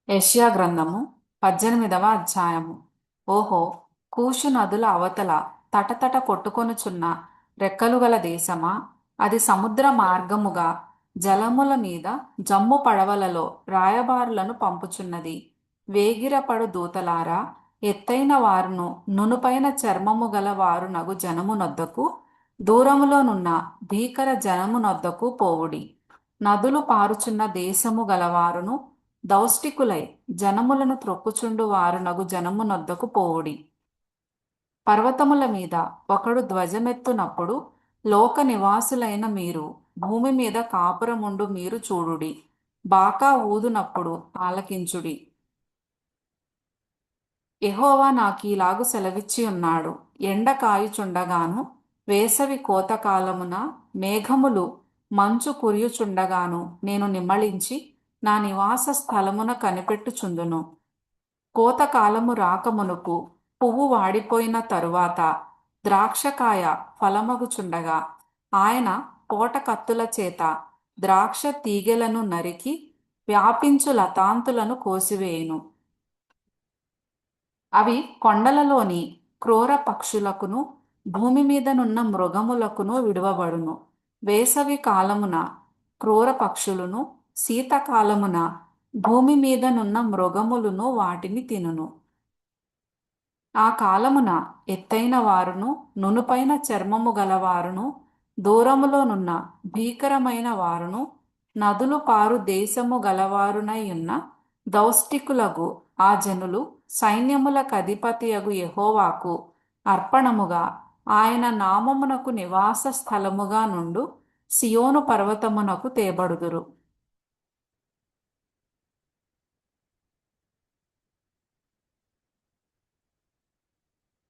యెషయా గ్రంథము 18వ అధ్యాయము. ఓహో, కూషు నదుల అవతల తటతట కొట్టుకొనుచున్న రెక్కలు గల దేశమా, అది సముద్ర మార్గముగా జలముల మీద జమ్ము పడవలలో రాయబారులను పంపుచున్నది. వేగిరపడు దూతలారా, ఎత్తైన వారును నునుపైన చర్మము గల వారునగు జనమునొద్దకు, దూరములోనున్న భీకర జనమునొద్దకు పోవుడి. నదులు పారుచున్న దేశము గలవారును దౌష్టికులై జనములను త్రొక్కుచుండు వారునగు జనమునొద్దకు పోవుడి. పర్వతముల మీద ఒకడు ధ్వజమెత్తునప్పుడు లోక నివాసులైన మీరు, భూమి మీద కాపురముండు మీరు చూడుడి. బాకా ఊదునప్పుడు ఆలకించుడి. యెహోవా నాకీలాగు సెలవిచ్చి ఉన్నాడు. ఎండ కాయుచుండగాను, వేసవి కోతకాలమున మేఘములు మంచు కురియుచుండగాను నేను నిమ్మళించి నా నివాస స్థలమున కనిపెట్టుచుందును. కోతకాలము రాకమునుపు పువ్వు వాడిపోయిన తరువాత ద్రాక్షకాయ ఫలమగుచుండగా ఆయన పోట కత్తుల చేత ద్రాక్ష తీగెలను నరికి వ్యాపించు లతాంతులను కోసివేయును. అవి కొండలలోని క్రూర పక్షులకును భూమి మీదనున్న మృగములకును విడువబడును. వేసవి కాలమున క్రూర పక్షులను, శీతకాలమున భూమి మీదనున్న మృగములను వాటిని తినును. ఆ కాలమున ఎత్తైన వారును నునుపైన చర్మము గలవారును దూరములోనున్న భీకరమైన వారును నదులు పారు దేశము గలవారునై ఉన్న దౌష్టికులగు ఆ జనులు సైన్యములకధిపతియగు యెహోవాకు అర్పణముగా ఆయన నామమునకు నివాస స్థలముగా నుండు సియోను పర్వతమునకు తేబడుదురు.